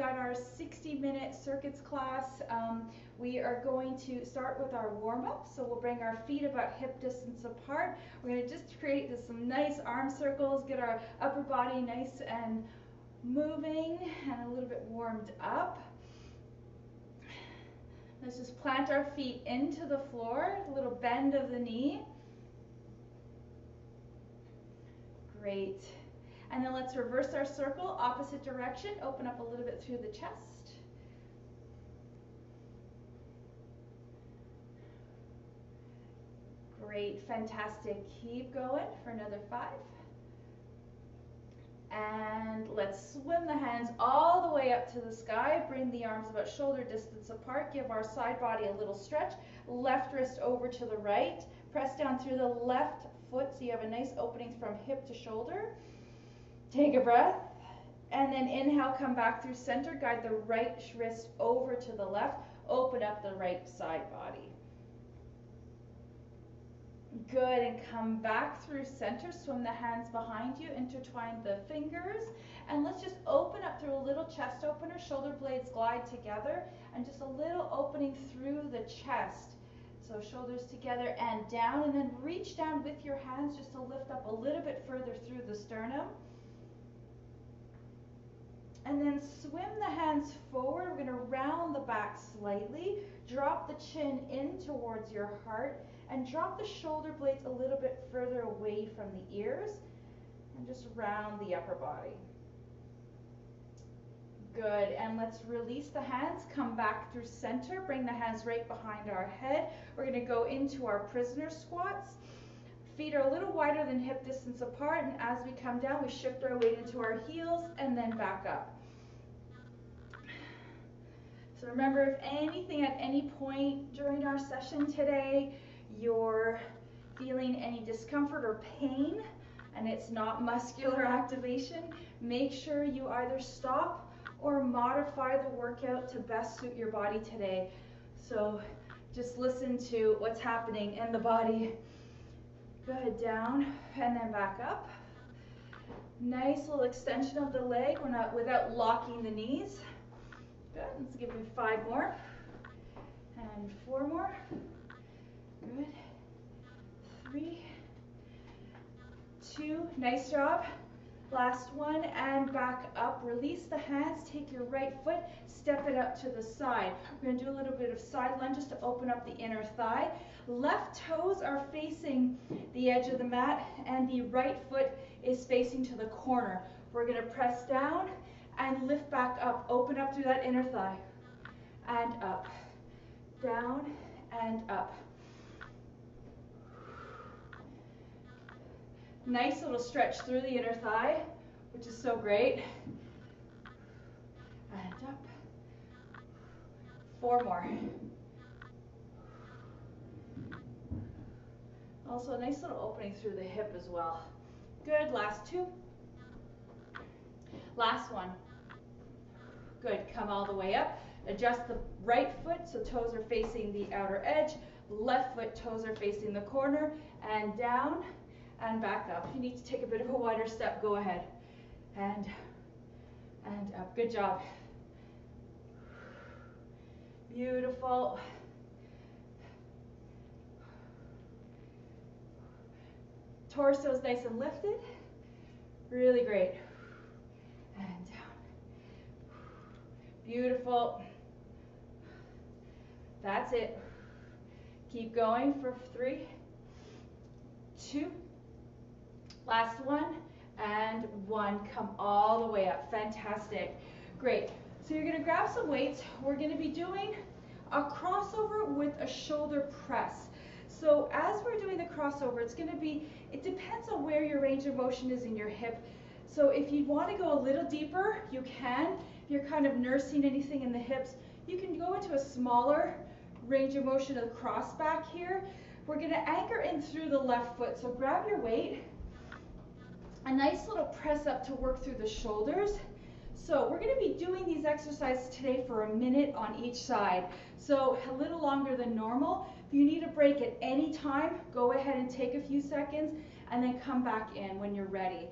got our 60-minute circuits class. We are going to start with our warm-up. So we'll bring our feet about hip distance apart. We're going to just create some nice arm circles, get our upper body nice and moving and a little bit warmed up. Let's just plant our feet into the floor, a little bend of the knee. Great. And then let's reverse our circle, opposite direction, open up a little bit through the chest. Great, fantastic. Keep going for another 5. And let's swim the hands all the way up to the sky. Bring the arms about shoulder distance apart. Give our side body a little stretch. Left wrist over to the right. Press down through the left foot so you have a nice opening from hip to shoulder. Take a breath. And then inhale, come back through center. Guide the right wrist over to the left. Open up the right side body. Good, and come back through center, swim the hands behind you, intertwine the fingers, and let's just open up through a little chest opener, shoulder blades glide together, and just a little opening through the chest. So shoulders together and down, and then reach down with your hands just to lift up a little bit further through the sternum. And then swim the hands forward. We're going to round the back slightly, drop the chin in towards your heart, and drop the shoulder blades a little bit further away from the ears, and just round the upper body. Good, and let's release the hands, come back through center, bring the hands right behind our head. We're going to go into our prisoner squats. Feet are a little wider than hip distance apart, and as we come down, we shift our weight into our heels and then back up. So remember, if anything at any point during our session today, you're feeling any discomfort or pain, and it's not muscular activation, make sure you either stop or modify the workout to best suit your body today. So just listen to what's happening in the body. Good, down and then back up. Nice little extension of the leg. We're not without locking the knees. Good, let's give you 5 more and 4 more. Good. 3, 2, nice job. Last one, and back up. Release the hands, take your right foot, step it up to the side. We're going to do a little bit of side lunges to open up the inner thigh. Left toes are facing the edge of the mat, and the right foot is facing to the corner. We're going to press down and lift back up. Open up through that inner thigh. And up. Down and up. Nice little stretch through the inner thigh, which is so great. And up. 4 more. Also a nice little opening through the hip as well. Good, last 2. Last one. Good, come all the way up. Adjust the right foot so toes are facing the outer edge. Left foot, toes are facing the corner, and down. And back up. If you need to take a bit of a wider step, go ahead. And up. Good job. Beautiful. Torso's nice and lifted. Really great. And down. Beautiful. That's it. Keep going for 3, 2, last one, and 1. Come all the way up. Fantastic. Great. So you're going to grab some weights. We're going to be doing a crossover with a shoulder press. So as we're doing the crossover, it's going to be, it depends on where your range of motion is in your hip. So if you want to go a little deeper, you can. If you're kind of nursing anything in the hips, you can go into a smaller range of motion of the cross back here. We're going to anchor in through the left foot. So grab your weight. A nice little press up to work through the shoulders. So we're going to be doing these exercises today for a minute on each side. So a little longer than normal. If you need a break at any time, go ahead and take a few seconds and then come back in when you're ready.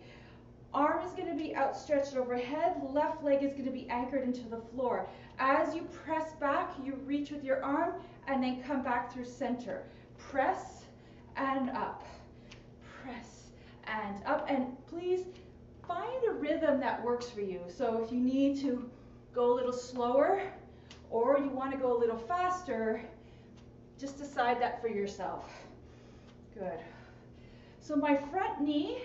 Arm is going to be outstretched overhead. Left leg is going to be anchored into the floor. As you press back, you reach with your arm and then come back through center. Press and up. Press and up. And please find a rhythm that works for you. So if you need to go a little slower or you want to go a little faster, just decide that for yourself. Good. So my front knee,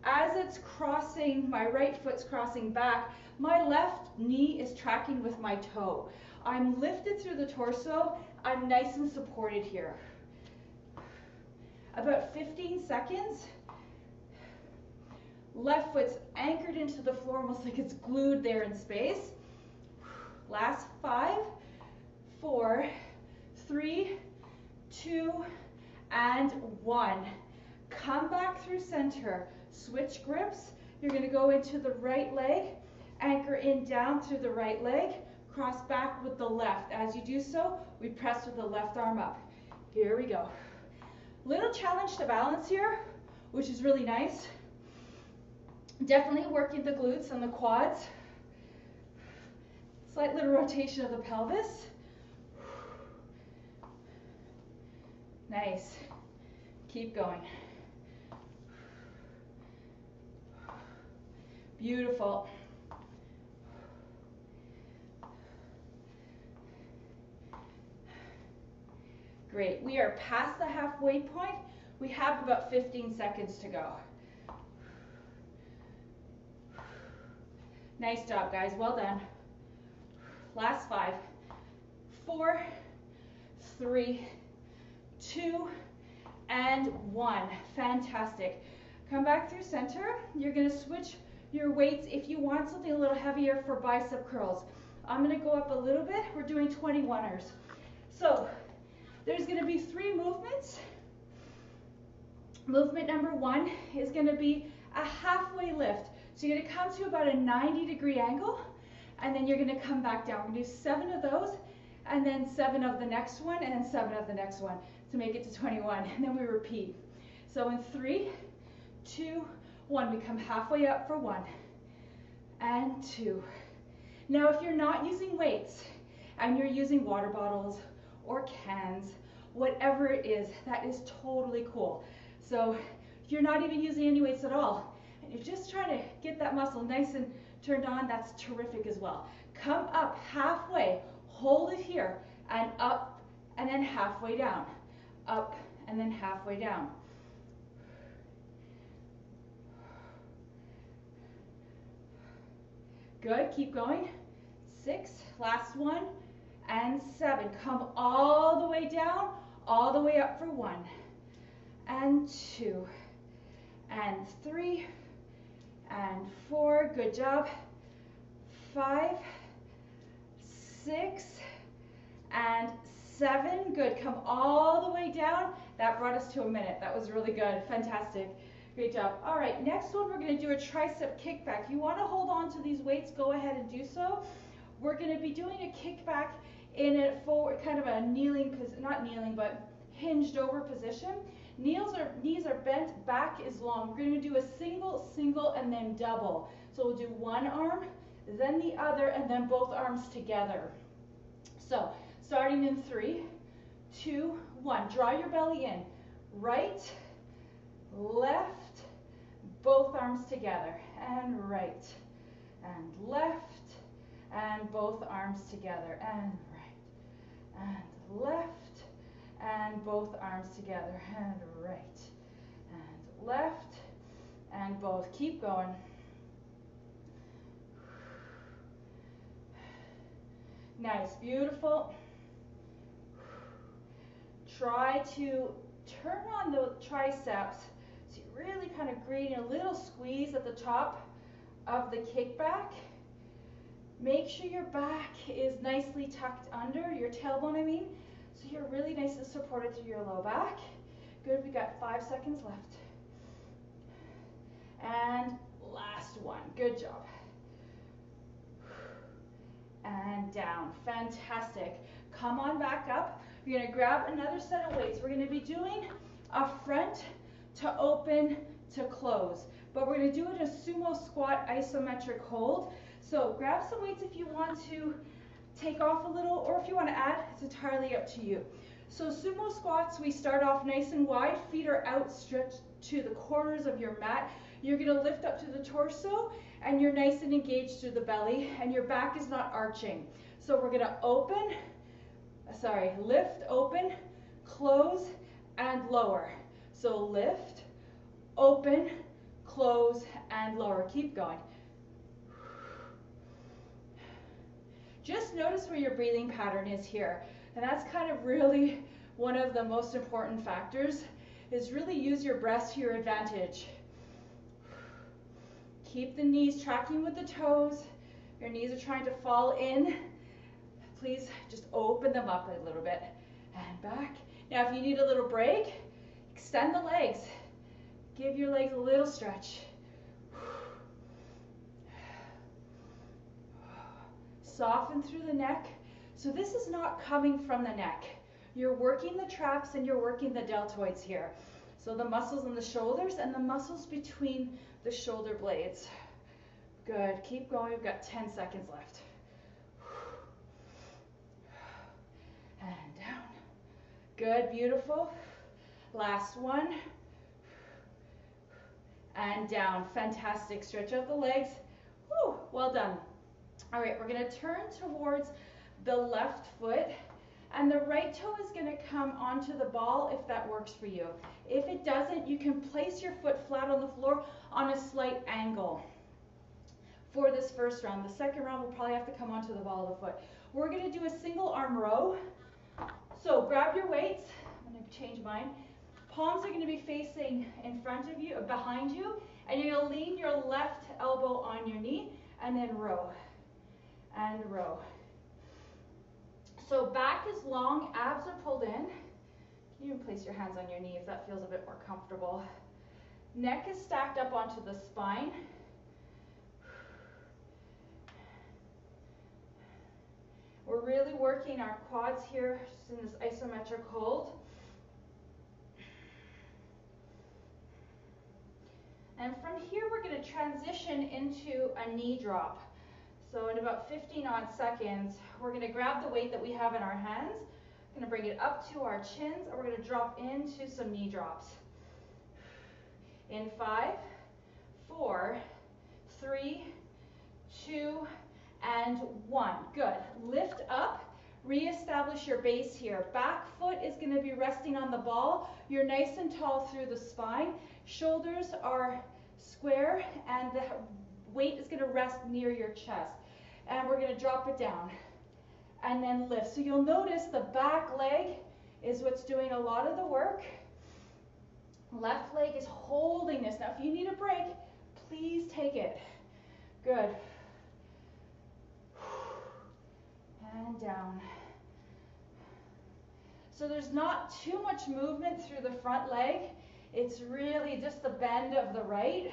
as it's crossing, my right foot's crossing back, my left knee is tracking with my toe. I'm lifted through the torso. I'm nice and supported here. About 15 seconds. Left foot's anchored into the floor, almost like it's glued there in space. Last 5, 4, 3, 2, and 1. Come back through center. Switch grips. You're going to go into the right leg, anchor in down through the right leg, cross back with the left. As you do so, we press with the left arm up. Here we go. Little challenge to balance here, which is really nice. Definitely working the glutes and the quads. Slight little rotation of the pelvis. Nice. Keep going. Beautiful. Great. We are past the halfway point. We have about 15 seconds to go. Nice job, guys. Well done. Last 5, 4, 3, 2, and 1. Fantastic. Come back through center. You're going to switch your weights if you want something a little heavier for bicep curls. I'm going to go up a little bit. We're doing 21ers. So there's going to be 3 movements. Movement number 1 is going to be a halfway lift. So you're going to come to about a 90-degree angle, and then you're going to come back down. We're going to do 7 of those, and then 7 of the next one, and then 7 of the next one to make it to 21. And then we repeat. So in 3, 2, 1, we come halfway up for 1 and 2. Now if you're not using weights and you're using water bottles or cans, whatever it is, that is totally cool. So if you're not even using any weights at all and you're just trying to get that muscle nice and turned on, that's terrific as well. Come up halfway, hold it here, and up, and then halfway down. Up, and then halfway down. Good, keep going. 6, last one, and 7. Come all the way down, all the way up for 1, and 2, and 3, and 4. Good job. 5, 6, and 7. Good. Come all the way down. That brought us to a minute. That was really good. Fantastic. Great job. All right, next one, we're going to do a tricep kickback. You want to hold on to these weights, go ahead and do so. We're going to be doing a kickback in a forward, kind of a kneeling, not kneeling, but hinged over position. Knees are bent, back is long. We're going to do a single, single, and then double. So we'll do one arm, then the other, and then both arms together. So starting in 3, 2, 1. Draw your belly in. Right, left, both arms together, and right, and left, and both arms together, and right, and left, and both arms together, and right, and left, and both. Keep going. Nice, beautiful. Try to turn on the triceps. So you're really kind of creating a little squeeze at the top of the kickback. Make sure your back is nicely tucked under, your tailbone I mean, so you're really nice and supported through your low back. Good, we got 5 seconds left. And last one, good job. And down, fantastic. Come on back up. You're gonna grab another set of weights. We're gonna be doing a front to open to close. but we're going to do it in a sumo squat isometric hold. So grab some weights if you want to take off a little, or if you want to add, it's entirely up to you. So sumo squats, we start off nice and wide, feet are outstretched to the corners of your mat. You're going to lift up to the torso, and you're nice and engaged through the belly, and your back is not arching. So we're going to lift, open, close, and lower. So lift, open, close, and lower. Keep going. Just notice where your breathing pattern is here. And that's kind of really one of the most important factors, is really use your breath to your advantage. Keep the knees tracking with the toes. Your knees are trying to fall in. Please just open them up a little bit and back. Now if you need a little break, extend the legs. Give your legs a little stretch. Soften through the neck. So this is not coming from the neck. You're working the traps and you're working the deltoids here. So the muscles in the shoulders and the muscles between the shoulder blades. Good, keep going, we've got 10 seconds left. And down. Good, beautiful. Last one. And down, fantastic. Stretch out the legs. Whew, well done. All right, we're gonna turn towards the left foot, and the right toe is gonna come onto the ball if that works for you. If it doesn't, you can place your foot flat on the floor on a slight angle for this first round. The second round will probably have to come onto the ball of the foot. We're gonna do a single arm row. So grab your weights. I'm gonna change mine. Palms are gonna be facing in front of you, behind you, and you're gonna lean your left elbow on your knee, and then row, and row. So back is long, abs are pulled in. You can even place your hands on your knee if that feels a bit more comfortable. Neck is stacked up onto the spine. We're really working our quads here in this isometric hold. And from here, we're going to transition into a knee drop. So in about 15 odd seconds, we're going to grab the weight that we have in our hands, going to bring it up to our chins, and we're going to drop into some knee drops. In 5, 4, 3, 2, and 1. Good. Lift up, reestablish your base here. Back foot is going to be resting on the ball. You're nice and tall through the spine. Shoulders are square, and the weight is going to rest near your chest. And we're going to drop it down and then lift. So you'll notice the back leg is what's doing a lot of the work. Left leg is holding this. Now if you need a break, please take it. Good. And down. So there's not too much movement through the front leg. It's really just the bend of the right.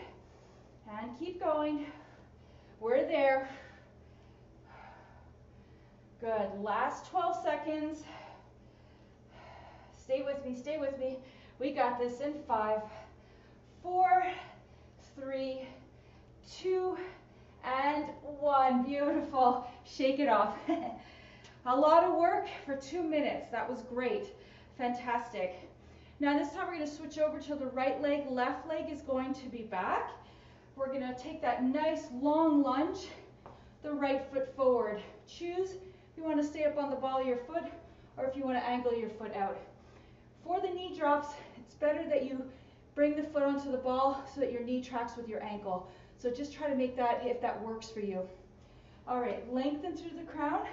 And keep going. We're there. Good. Last 12 seconds. Stay with me, stay with me. We got this in 5, 4, 3, 2, and 1. Beautiful. Shake it off. A lot of work for 2 minutes. That was great. Fantastic. Now this time we're going to switch over to the right leg. Left leg is going to be back. We're going to take that nice long lunge. The right foot forward. Choose if you want to stay up on the ball of your foot or if you want to angle your foot out. For the knee drops, it's better that you bring the foot onto the ball so that your knee tracks with your ankle. So just try to make that if that works for you. All right, lengthen through the crown,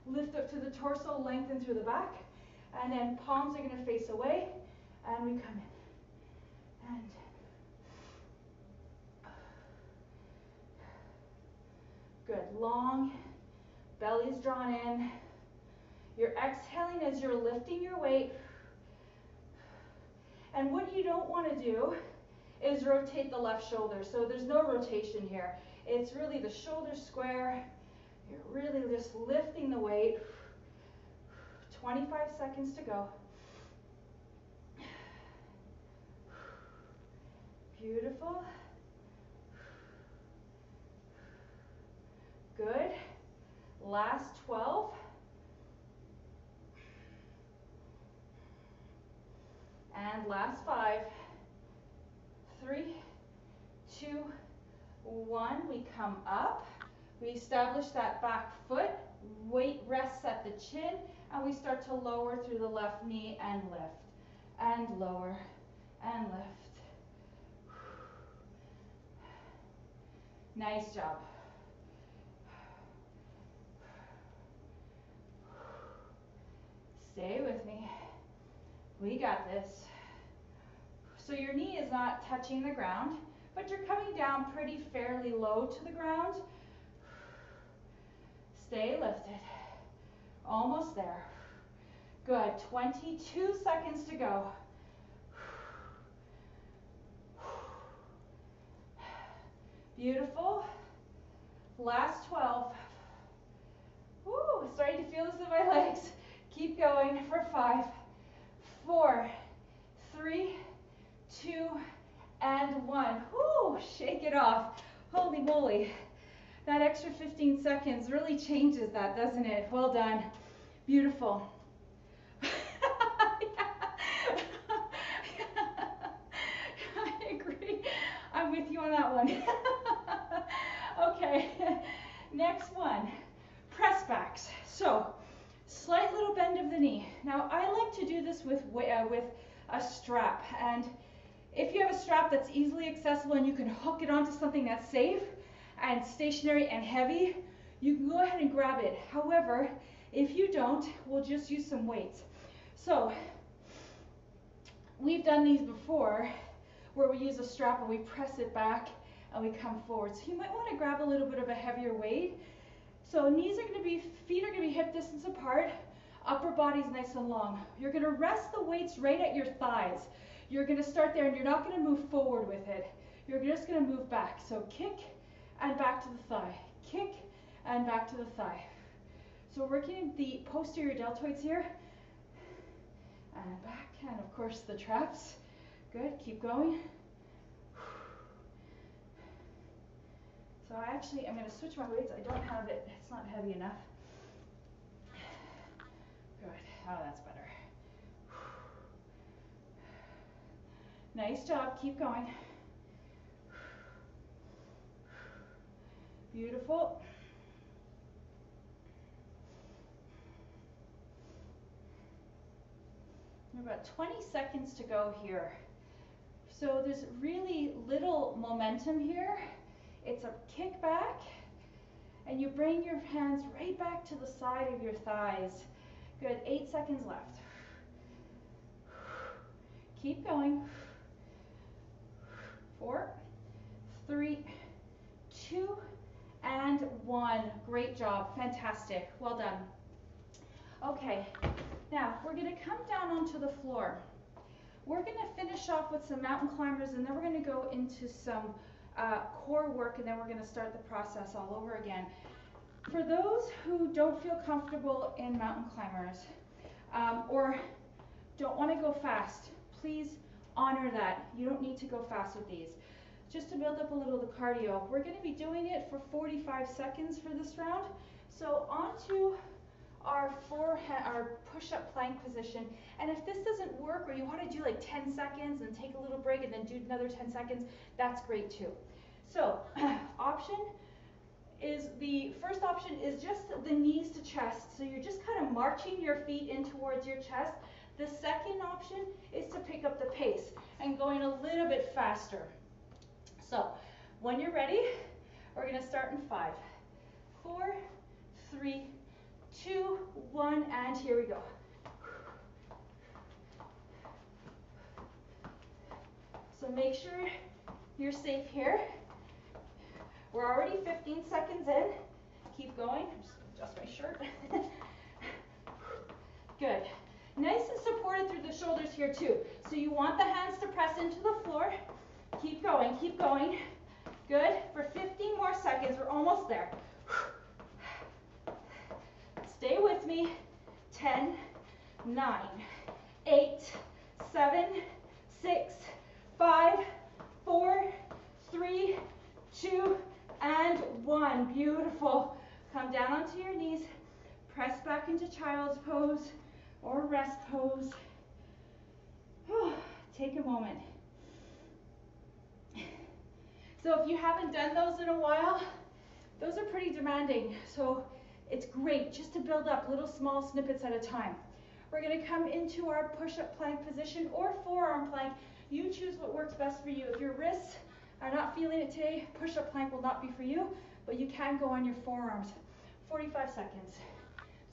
lift up to the torso, lengthen through the back, and then palms are going to face away, and we come in. And good, long, belly's drawn in. You're exhaling as you're lifting your weight. And what you don't want to do is rotate the left shoulder. So there's no rotation here. It's really the shoulder square. You're really just lifting the weight. 25 seconds to go. Beautiful. Last 12. And last 5. 3, 2, 1. We come up. We establish that back foot. Weight rests at the chin. And we start to lower through the left knee and lift. And lower and lift. Nice job. Stay with me. We got this. So your knee is not touching the ground, but you're coming down pretty fairly low to the ground. Stay lifted. Almost there. Good. 22 seconds to go. Beautiful. Last 12. Woo, starting to feel this in my legs. Keep going for 5, 4, 3, 2, and 1. Woo, shake it off. Holy moly. That extra 15 seconds really changes that, doesn't it? Well done. Beautiful. I agree. I'm with you on that one. Okay, next one, press backs. So, slight little bend of the knee. Now, I like to do this with a strap. And if you have a strap that's easily accessible and you can hook it onto something that's safe and stationary and heavy, you can go ahead and grab it. However, if you don't, we'll just use some weights. So, we've done these before where we use a strap and we press it back and we come forward. So you might want to grab a little bit of a heavier weight. So knees are going to be, feet are going to be hip distance apart, upper body's nice and long. You're going to rest the weights right at your thighs. You're going to start there and you're not going to move forward with it. You're just going to move back. So kick and back to the thigh. Kick and back to the thigh. So we're working the posterior deltoids here. And back, and of course the traps. Good, keep going. So I'm going to switch my weights. I don't have it, it's not heavy enough. Good, oh that's better. Nice job, keep going. Beautiful. About 20 seconds to go here. So there's really little momentum here. It's a kick back, and you bring your hands right back to the side of your thighs. Good, 8 seconds left. Keep going. 4, 3, 2, and 1. Great job, fantastic, well done. Okay, now we're gonna come down onto the floor. We're gonna finish off with some mountain climbers, and then we're gonna go into some core work, and then we're going to start the process all over again. For those who don't feel comfortable in mountain climbers or don't want to go fast, please honor that. You don't need to go fast with these. Just to build up a little of the cardio, we're going to be doing it for 45 seconds for this round. So onto our push-up plank position, and if this doesn't work or you want to do like 10 seconds and take a little break and then do another 10 seconds, that's great too. So the first option is just the knees to chest. So you're just kind of marching your feet in towards your chest. The second option is to pick up the pace and going a little bit faster. So when you're ready, we're going to start in 5, 4, 3, 2, 1, and here we go. So make sure you're safe here. We're already 15 seconds in. Keep going. Just adjust my shirt. Good. Nice and supported through the shoulders here too. So you want the hands to press into the floor. Keep going, keep going. Good. For 15 more seconds. We're almost there. Stay with me. 10, 9, 8, 7, 6, 5, 4, 3, 2, and 1. Beautiful. Come come down onto your knees, press back into child's pose or rest pose. Take a moment. So if you haven't done those in a while, those are pretty demanding. So it's great just to build up little small snippets at a time. We're going to come into our push-up plank position or forearm plank. You choose what works best for you. If your wrists are not feeling it today, push-up plank will not be for you, but you can go on your forearms. 45 seconds.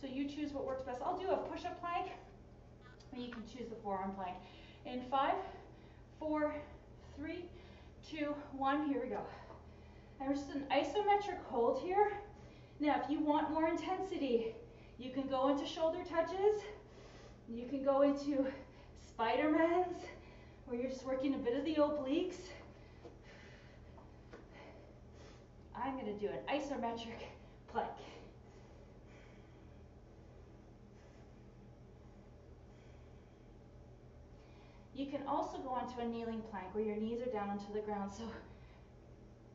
So you choose what works best. I'll do a push-up plank, and you can choose the forearm plank. In 5, 4, 3, 2, 1, here we go. And we're just an isometric hold here. Now, if you want more intensity, you can go into shoulder touches. You can go into Spider-Mans, where you're just working a bit of the obliques. I'm going to do an isometric plank. You can also go onto a kneeling plank where your knees are down onto the ground, so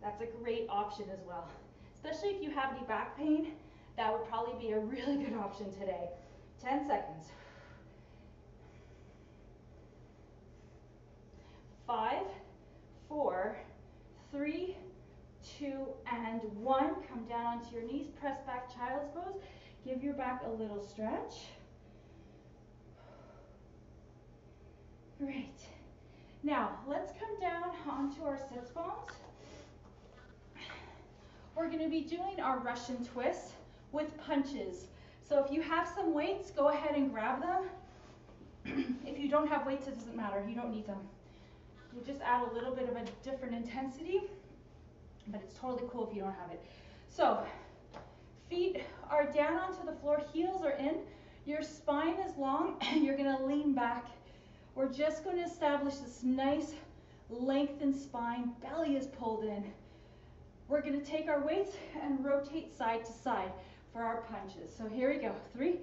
that's a great option as well. Especially if you have any back pain, that would probably be a really good option today. 10 seconds. 5, 4, 3, 2, and 1. Come down onto your knees, press back child's pose. Give your back a little stretch. Great. Now, let's come down onto our sits bones. We're going to be doing our Russian twist with punches. So if you have some weights, go ahead and grab them. If you don't have weights, it doesn't matter. You don't need them. You just add a little bit of a different intensity, but it's totally cool if you don't have it. So, feet are down onto the floor, heels are in, your spine is long, and you're going to lean back. We're just going to establish this nice lengthened spine, belly is pulled in. We're going to take our weights and rotate side to side for our punches. So here we go. 3,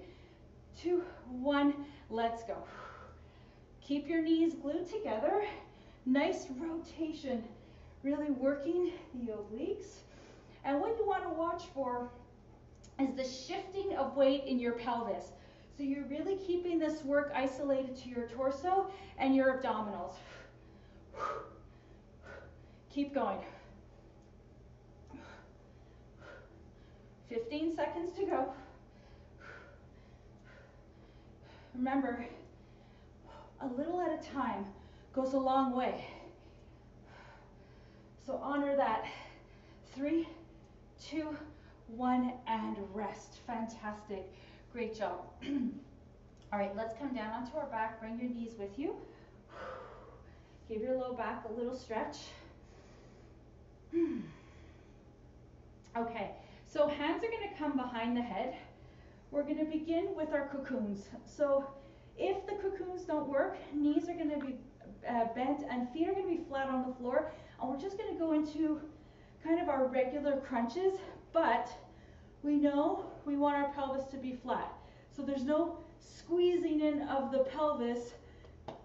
2, 1, let's go. Keep your knees glued together. Nice rotation, really working the obliques. And what you want to watch for is the shifting of weight in your pelvis. So you're really keeping this work isolated to your torso and your abdominals. Keep going. 15 seconds to go. Remember, a little at a time goes a long way. So honor that. 3, 2, 1, and rest. Fantastic. Great job. All right, let's come down onto our back. Bring your knees with you. Give your low back a little stretch. Okay, so hands are going to come behind the head. We're going to begin with our cocoons. So if the cocoons don't work, knees are going to be bent and feet are going to be flat on the floor. And we're just going to go into kind of our regular crunches, but we know we want our pelvis to be flat. So there's no squeezing in of the pelvis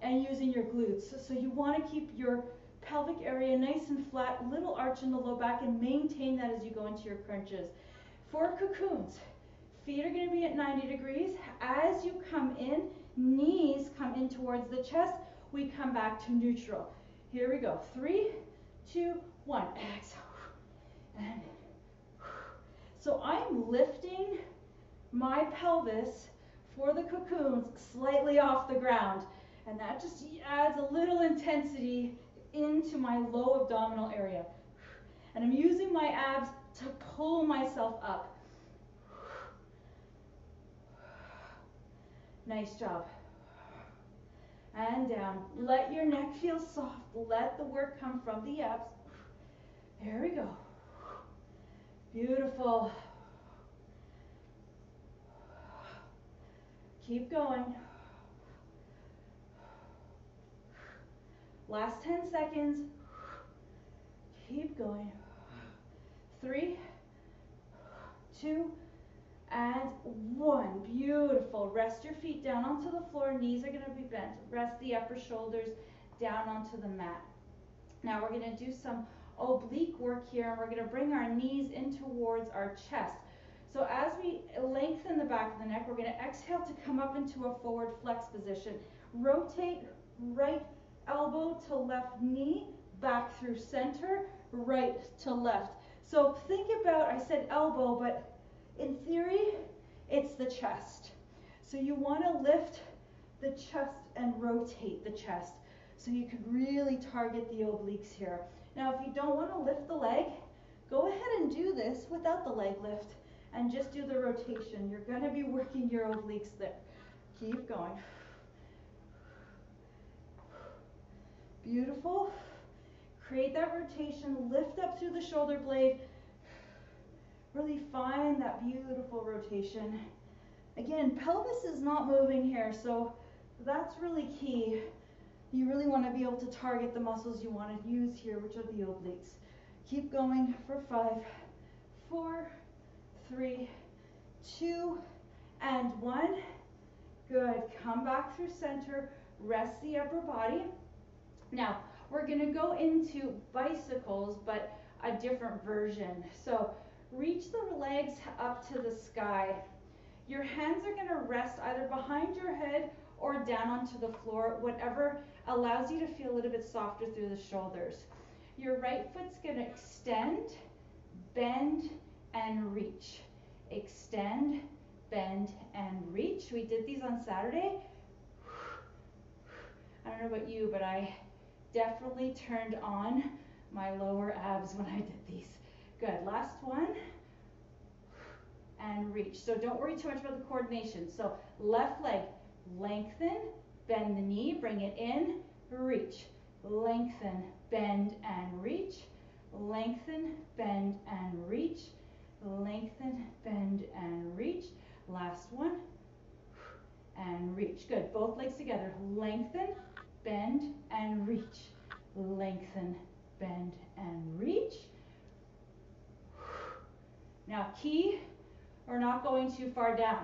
and using your glutes. So you want to keep your pelvic area nice and flat, little arch in the low back, and maintain that as you go into your crunches. For cocoons, feet are going to be at 90 degrees. As you come in, knees come in towards the chest. We come back to neutral. Here we go. 3, 2, 1. Exhale. And so I'm lifting my pelvis for the cocoons slightly off the ground. And that just adds a little intensity into my low abdominal area. And I'm using my abs to pull myself up. Nice job. And down. Let your neck feel soft. Let the work come from the abs. There we go. Beautiful. Keep going. Last 10 seconds. Keep going. 3, 2, and 1. Beautiful. Rest your feet down onto the floor. Knees are going to be bent. Rest the upper shoulders down onto the mat. Now we're going to do some oblique work here, and we're going to bring our knees in towards our chest. So as we lengthen the back of the neck, we're going to exhale to come up into a forward flex position. Rotate right elbow to left knee, back through center, right to left. So think about, I said elbow, but in theory, it's the chest. So you want to lift the chest and rotate the chest. So you could really target the obliques here. Now, if you don't want to lift the leg, go ahead and do this without the leg lift and just do the rotation. You're going to be working your obliques there. Keep going. Beautiful. Create that rotation, lift up through the shoulder blade. Really find that beautiful rotation. Again, pelvis is not moving here, so that's really key. You really want to be able to target the muscles you want to use here, which are the obliques. Keep going for 5, 4, 3, 2, and 1. Good. Come back through center. Rest the upper body. Now, we're going to go into bicycles, but a different version. So, reach the legs up to the sky. Your hands are going to rest either behind your head or down onto the floor, whatever allows you to feel a little bit softer through the shoulders. Your right foot's going to extend, bend, and reach. Extend, bend, and reach. We did these on Saturday. I don't know about you, but I definitely turned on my lower abs when I did these. Good. Last one. And reach. So don't worry too much about the coordination. So left leg, lengthen, bend the knee, bring it in, reach. Lengthen, bend, and reach. Lengthen, bend, and reach. Lengthen, bend, and reach. Last one. And reach. Good. Both legs together. Lengthen, bend, and reach. Lengthen, bend, and reach. Now key, we're not going too far down.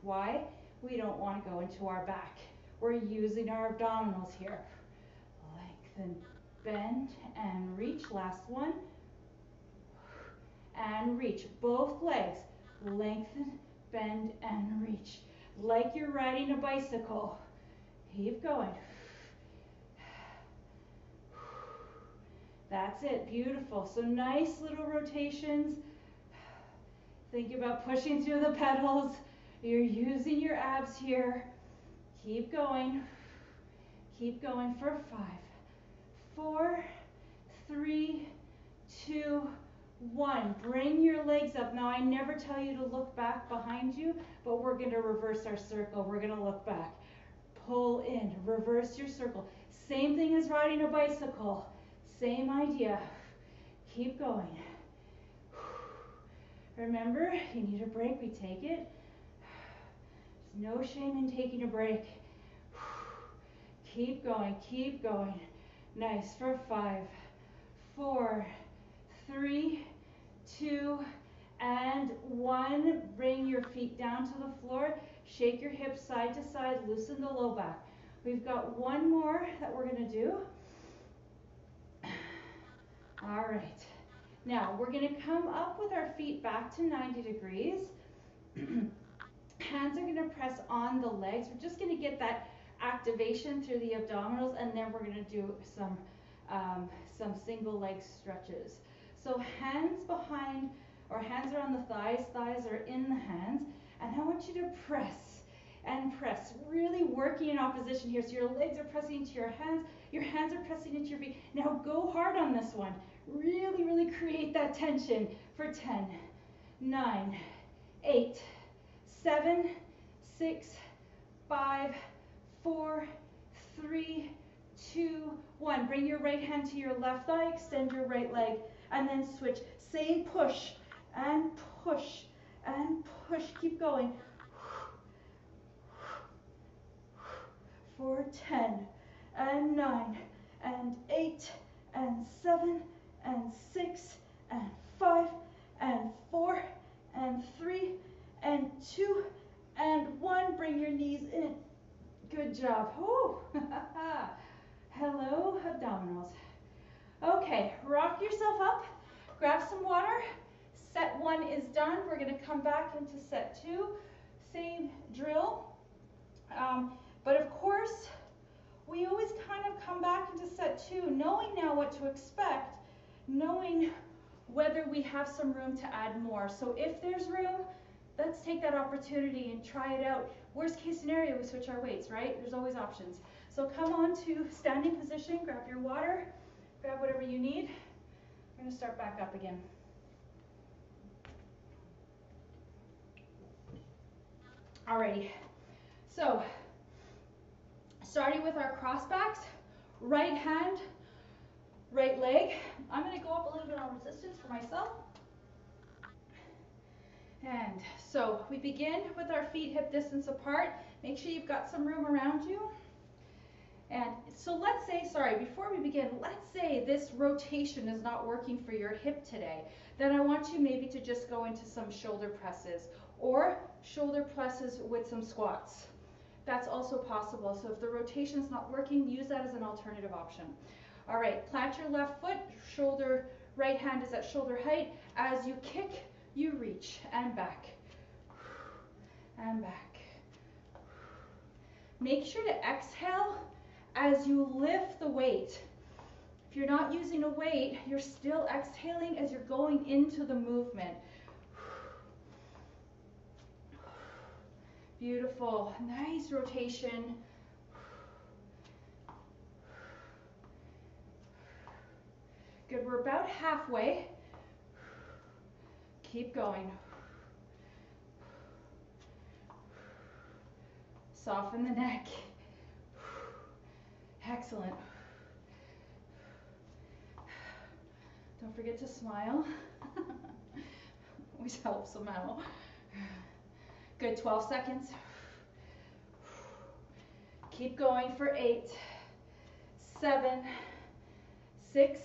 Why? We don't want to go into our back. We're using our abdominals here. Lengthen, bend, and reach. Last one. And reach. Both legs. Lengthen, bend, and reach. Like you're riding a bicycle. Keep going. That's it. Beautiful. So nice little rotations. Think about pushing through the pedals. You're using your abs here. Keep going. Keep going for 5, 4, 3, 2, 1. Bring your legs up. Now, I never tell you to look back behind you, but we're going to reverse our circle. We're going to look back. Pull in. Reverse your circle. Same thing as riding a bicycle. Same idea. Keep going. Remember, you need a break, we take it. There's no shame in taking a break. Keep going, keep going. Nice, for 5, 4, 3, 2, and 1. Bring your feet down to the floor. Shake your hips side to side, loosen the low back. We've got one more that we're gonna do. All right. Now, we're going to come up with our feet back to 90 degrees. Hands are going to press on the legs. We're just going to get that activation through the abdominals, and then we're going to do some single leg stretches. So hands behind, or hands are on the thighs are in the hands, and I want you to press and press, really working in opposition here. So your legs are pressing into your hands are pressing into your feet. Now go hard on this one. Really, really create that tension for 10, 9, 8, 7, 6, 5, 4, 3, 2, 1. Bring your right hand to your left thigh, extend your right leg, and then switch. Same push and push and push. Keep going. For 10 and 9 and 8 and 7 and 6 and 5 and 4 and 3 and 2 and 1. Bring your knees in. Good job. Oh, hello, abdominals. Okay, rock yourself up, grab some water, Set 1 is done. We're going to come back into set 2. Same drill. But of course, we always kind of come back into set 2, knowing now what to expect, knowing whether we have some room to add more. So if there's room, let's take that opportunity and try it out. Worst case scenario, we switch our weights, right? There's always options. So come on to standing position, grab your water, grab whatever you need. We're going to start back up again. Alrighty, so starting with our cross backs, right hand, right leg. I'm going to go up a little bit on resistance for myself. And so we begin with our feet hip distance apart. Make sure you've got some room around you. And so let's say, before we begin, let's say this rotation is not working for your hip today. Then I want you maybe to just go into some shoulder presses or shoulder presses with some squats. That's also possible. So if the rotation is not working, use that as an alternative option. All right, plant your left foot, right hand is at shoulder height. As you kick, you reach and back, and back. Make sure to exhale as you lift the weight. If you're not using a weight, you're still exhaling as you're going into the movement. Beautiful, nice rotation. Good, we're about halfway. Keep going. Soften the neck. Excellent. Don't forget to smile. Always helps somehow. Good, 12 seconds. Keep going for 8, 7, 6.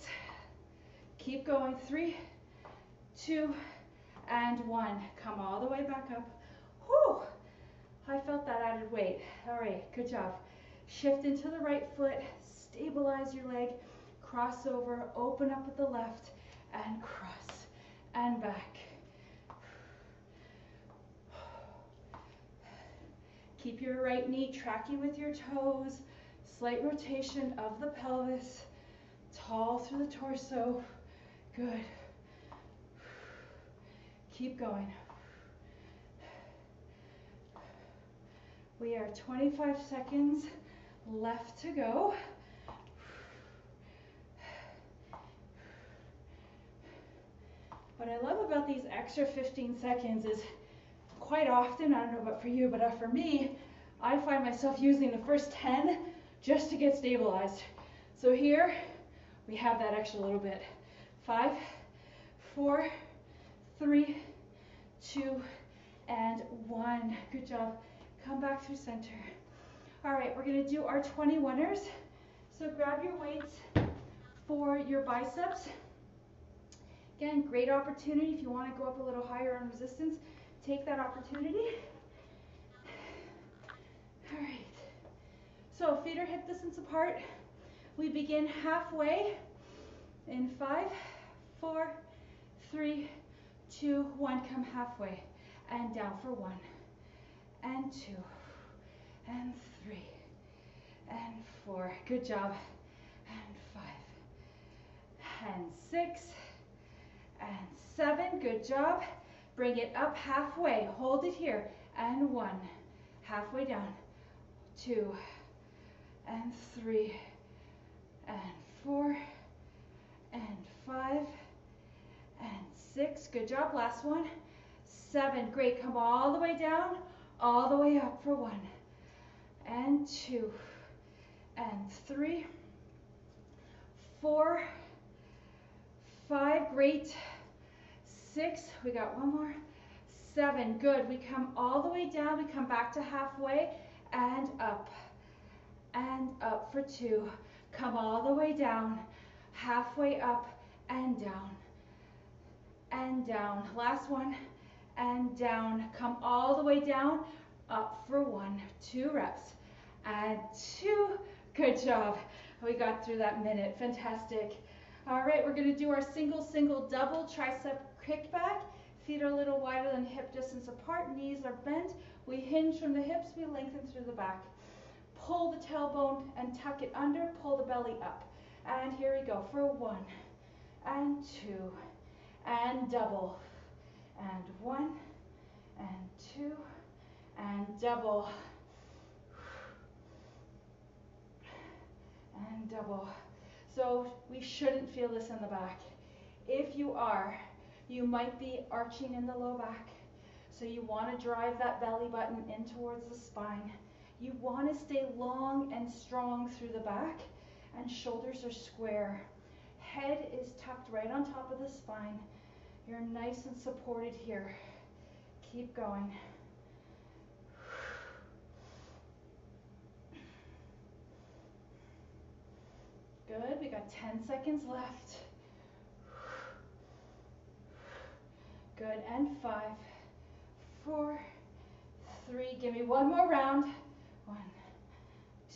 Keep going, 3, 2, and 1. Come all the way back up. Whew! I felt that added weight. All right, good job. Shift into the right foot, stabilize your leg, cross over, open up with the left, and cross, and back. Keep your right knee tracking with your toes, slight rotation of the pelvis, tall through the torso. Good. Keep going. We are 25 seconds left to go. What I love about these extra 15 seconds is quite often, I don't know about for you, but for me, I find myself using the first 10 just to get stabilized. So here, we have that extra little bit. 5, 4, 3, 2, and 1. Good job. Come back through center. All right, we're gonna do our 21ers. So grab your weights for your biceps. Again, great opportunity if you want to go up a little higher on resistance. Take that opportunity. All right. So feet are hip distance apart. We begin halfway in 5, 4, 3, 2, 1. Come halfway and down for 1, and 2, and 3, and 4. Good job. And 5, and 6, and 7. Good job. Bring it up halfway. Hold it here. And 1. Halfway down. 2, and 3, and 4, and 5, and 6. Good job. Last one. 7. Great. Come all the way down, all the way up for 1, and 2, and 3, 4, 5. Great. 6. We got one more. 7. Good. We come all the way down. We come back to halfway and up for 2. Come all the way down, halfway up and down, and down. Last one, and down. Come all the way down, up for 1. 2 reps, and 2. Good job. We got through that minute. Fantastic. All right, we're going to do our single, single, double tricep kickback. Feet are a little wider than hip distance apart. Knees are bent. We hinge from the hips. We lengthen through the back. Pull the tailbone and tuck it under. Pull the belly up. And here we go for 1 and 2 and double. And 1 and 2 and double. And double. So we shouldn't feel this in the back. If you are, you might be arching in the low back. So you want to drive that belly button in towards the spine. You want to stay long and strong through the back, and shoulders are square. Head is tucked right on top of the spine. You're nice and supported here. Keep going. Good, we got 10 seconds left. Good, and 5, 4, 3, give me one more round. 1,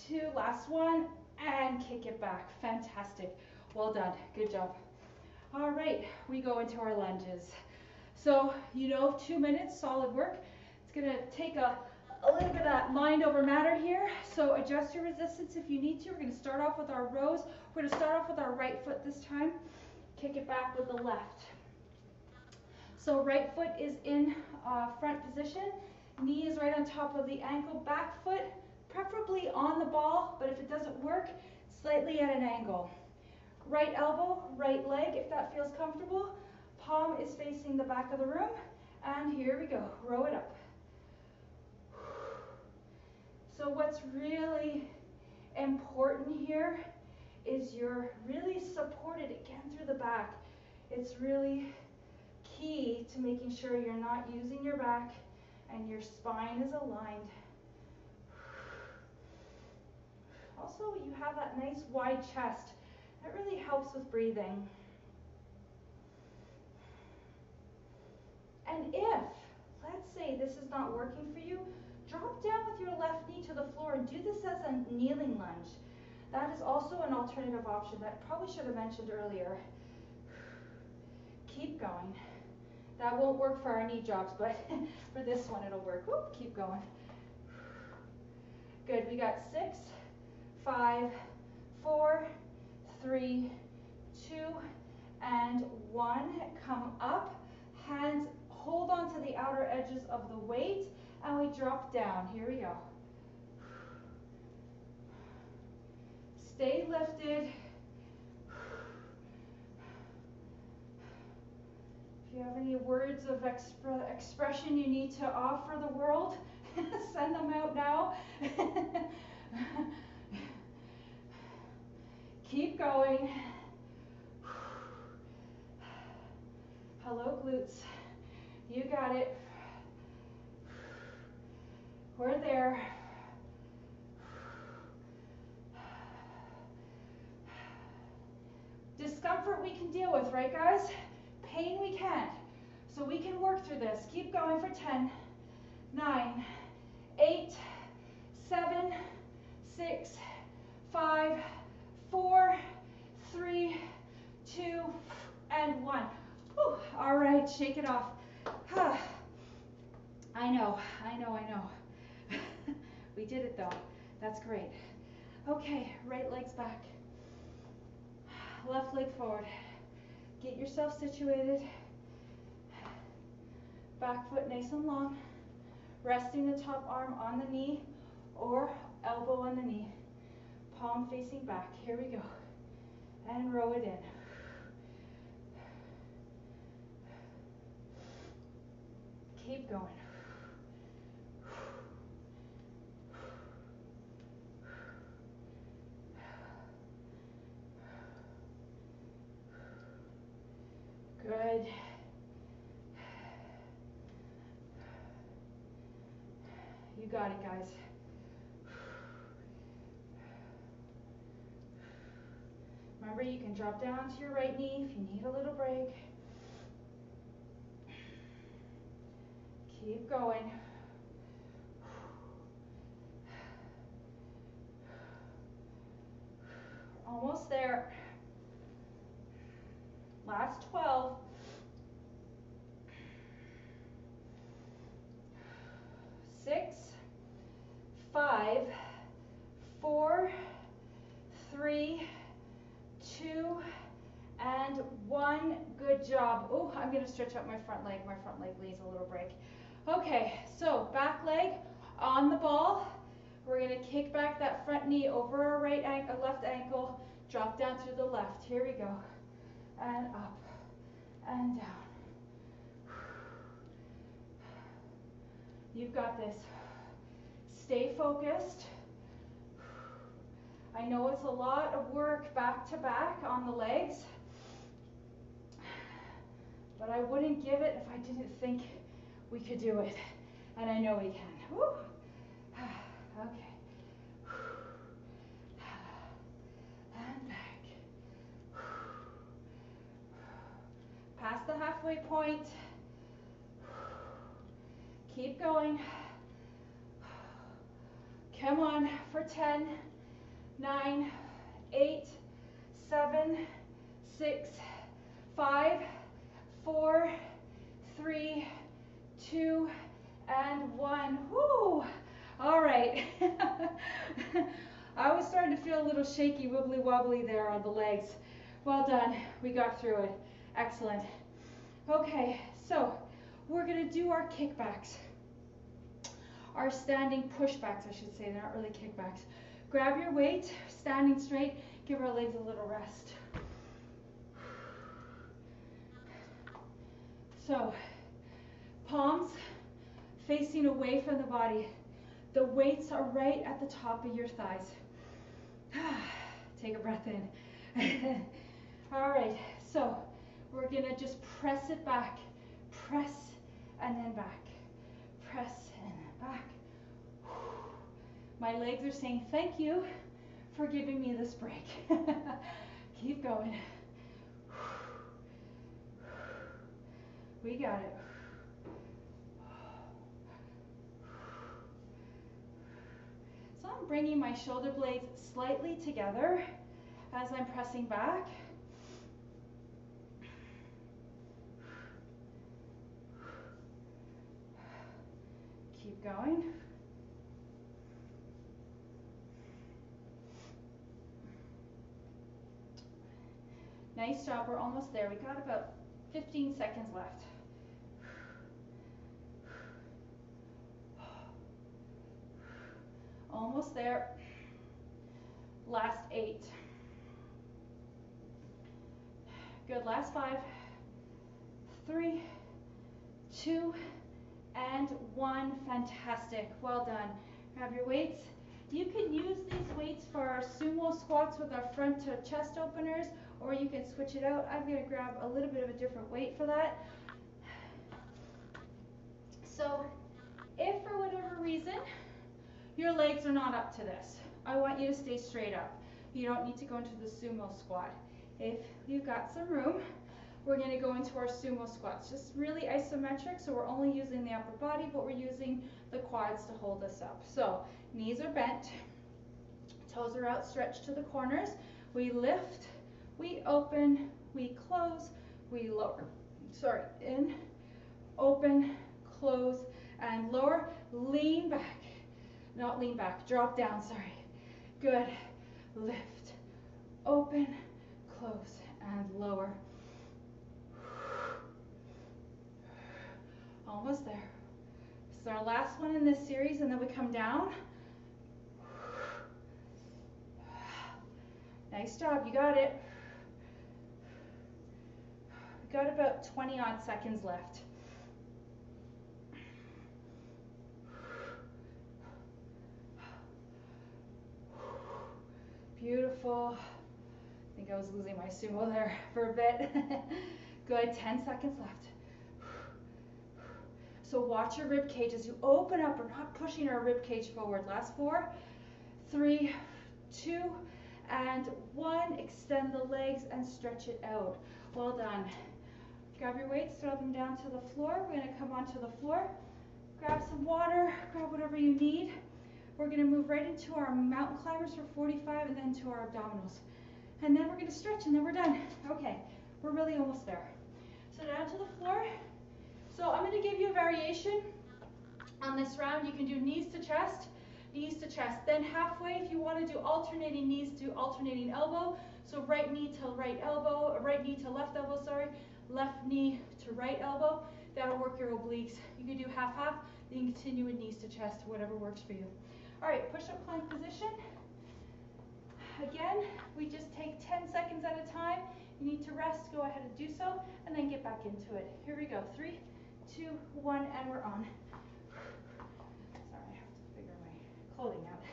2, last one, and kick it back. Fantastic, well done, good job. All right, we go into our lunges. So, 2 minutes, solid work. It's gonna take a little bit of that mind over matter here, so adjust your resistance if you need to. We're gonna start off with our rows. We're gonna start off with our right foot this time. Kick it back with the left. So right foot is in front position. Knee is right on top of the ankle. Back foot, preferably on the ball, but if it doesn't work, slightly at an angle. Right elbow, right leg, if that feels comfortable. Palm is facing the back of the room. And here we go, row it up. So what's really important here is you're really supported again through the back. It's really key to making sure you're not using your back and your spine is aligned. Also, you have that nice wide chest. That really helps with breathing. And if, let's say this is not working for you, drop down with your left knee to the floor and do this as a kneeling lunge. That is also an alternative option that I probably should have mentioned earlier. Keep going. That won't work for our knee jobs, but for this one it'll work. Whoop, keep going. Good, we got 6, 5, 4, 3, 2, and 1. Come up, hands hold on to the outer edges of the weight, and we drop down. Here we go. Stay lifted. If you have any words of expression you need to offer the world, send them out now. Keep going. Hello, glutes. You got it. We're there. Discomfort we can deal with, right, guys? Pain we can't. So we can work through this. Keep going for 10, 9, 8, 7, 6, 5, 4, 3, 2, and 1. Whew. All right, shake it off. I know. We did it though. That's great. Okay, right leg's back. Left leg forward. Get yourself situated. Back foot nice and long. Resting the top arm on the knee or elbow on the knee. Palm facing back. Here we go. And row it in. Keep going. Good. You got it, guys. Remember, you can drop down to your right knee if you need a little break. Keep going. Almost there. Last 12. 6, 5, 4, 3, 2, and 1. Good job. Oh, I'm going to stretch out my front leg. My front leg needs a little break. Okay, so back leg on the ball. We're going to kick back that front knee over our left ankle, drop down through the left. Here we go. And up and down. You've got this. Stay focused. I know it's a lot of work back to back on the legs, but I wouldn't give it if I didn't think we could do it. And I know we can. Woo. Okay. And back. Past the halfway point. Keep going. Come on for 10, 9, 8, 7, 6, 5, 4, 3, 2, and 1. Woo! All right. I was starting to feel a little shaky, wibbly wobbly there on the legs. Well done. We got through it. Excellent. Okay, so we're going to do our kickbacks. Our standing pushbacks, I should say. They're not really kickbacks. Grab your weight, standing straight. Give our legs a little rest. So, palms facing away from the body. The weights are right at the top of your thighs. Take a breath in. All right, so we're gonna just press it back. Press and then back. Press and then back. My legs are saying thank you for giving me this break. Keep going. We got it. So I'm bringing my shoulder blades slightly together as I'm pressing back. Keep going. Nice job, we're almost there. We got about 15 seconds left. Almost there. Last 8. Good, last 5, 3, 2, and 1. Fantastic, well done. Grab your weights. You can use these weights for our sumo squats with our front to chest openers, or you can switch it out. I'm going to grab a little bit of a different weight for that. So if for whatever reason your legs are not up to this, I want you to stay straight up. You don't need to go into the sumo squat. If you've got some room, we're going to go into our sumo squats. Just really isometric, so we're only using the upper body, but we're using the quads to hold us up. So knees are bent, toes are outstretched to the corners. We lift, we open, we close, we lower. Sorry, in, open, close, and lower. Lean back. Not lean back, drop down, sorry. Good. Lift, open, close, and lower. Almost there. This is our last one in this series, and then we come down. Nice job, you got it. We got about 20 odd seconds left. Beautiful. I think I was losing my sumo there for a bit. Good, 10 seconds left. So watch your rib cage as you open up. We're not pushing our rib cage forward. Last 4, 3, 2, and 1. Extend the legs and stretch it out. Well done. Grab your weights, throw them down to the floor. We're going to come onto the floor. Grab some water, grab whatever you need. We're going to move right into our mountain climbers for 45 and then to our abdominals. And then we're going to stretch and then we're done. Okay, We're really almost there. So down to the floor. So I'm going to give you a variation on this round. You can do knees to chest, then halfway if you want to do alternating knees, do alternating elbow. So right knee to right elbow, right knee to left elbow, sorry, left knee to right elbow. That'll work your obliques. You can do half-half, then you can continue with knees to chest, whatever works for you. All right, push-up plank position. Again, we just take 10 seconds at a time. You need to rest, go ahead and do so, and then get back into it. Here we go, 3, 2, 1, and we're on. Sorry, I have to figure my clothing out.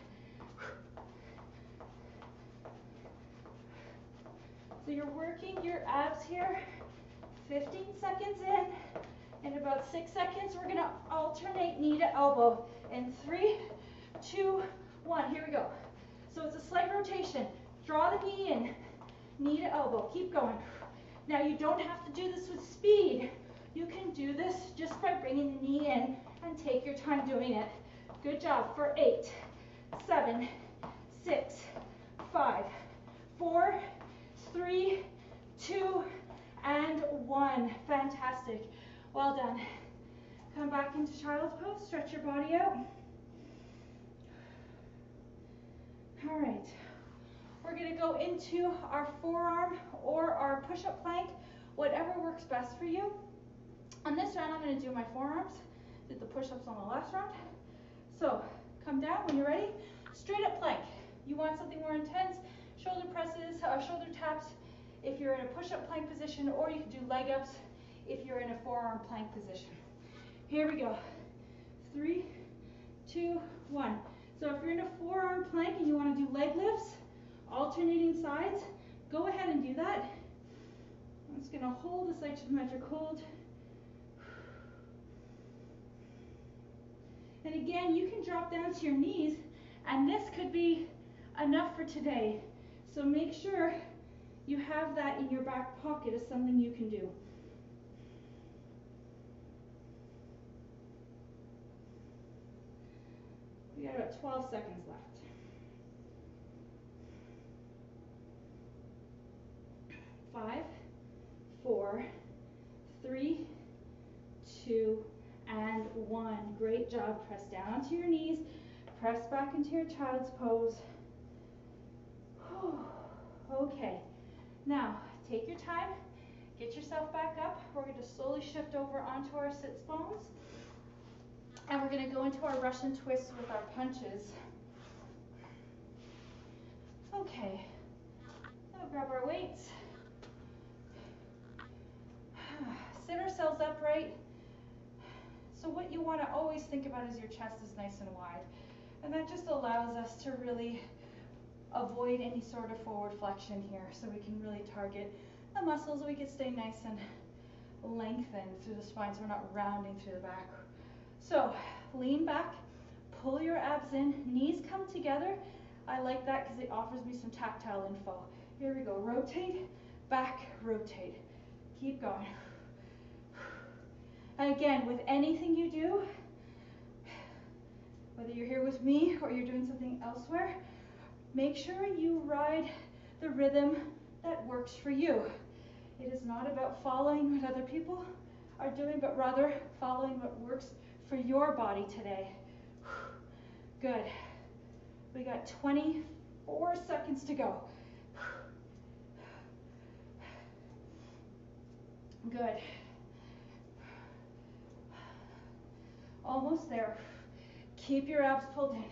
So you're working your abs here, 15 seconds in. In about 6 seconds, we're gonna alternate knee to elbow. In 3, 2, 1, here we go. So it's a slight rotation. Draw the knee in, knee to elbow, keep going. Now you don't have to do this with speed. You can do this just by bringing the knee in and take your time doing it. Good job for 8, 7, 6, 5, 4, 3, 2, and 1. Fantastic. Well done. Come back into child's pose, stretch your body out. All right. We're going to go into our forearm or our push-up plank, whatever works best for you. On this round, I'm going to do my forearms. Did the push-ups on the last round. So come down when you're ready. Straight up plank. You want something more intense, shoulder presses, shoulder taps if you're in a push-up plank position, or you can do leg ups if you're in a forearm plank position. Here we go. 3, 2, 1. So if you're in a forearm plank and you want to do leg lifts, alternating sides, go ahead and do that. I'm just going to hold this isometric hold. And again, you can drop down to your knees, and this could be enough for today. So make sure you have that in your back pocket as something you can do. We got about 12 seconds left. 5, 4, 3, 2, and 1. Great job. Press down onto your knees. Press back into your child's pose. Okay. Now, take your time. Get yourself back up. We're going to slowly shift over onto our sits bones. And we're going to go into our Russian twist with our punches. Okay. Now grab our weights. Sit ourselves upright. So what you want to always think about is your chest is nice and wide. And that just allows us to really avoid any sort of forward flexion here. So we can really target the muscles. We can stay nice and lengthened through the spine so we're not rounding through the back. So lean back, pull your abs in, knees come together. I like that because it offers me some tactile info. Here we go. Rotate, back, rotate. Keep going. And again, with anything you do, whether you're here with me or you're doing something elsewhere, make sure you ride the rhythm that works for you. It is not about following what other people are doing, but rather following what works for your body today. Good. We got 24 seconds to go. Good. Almost there. Keep your abs pulled in.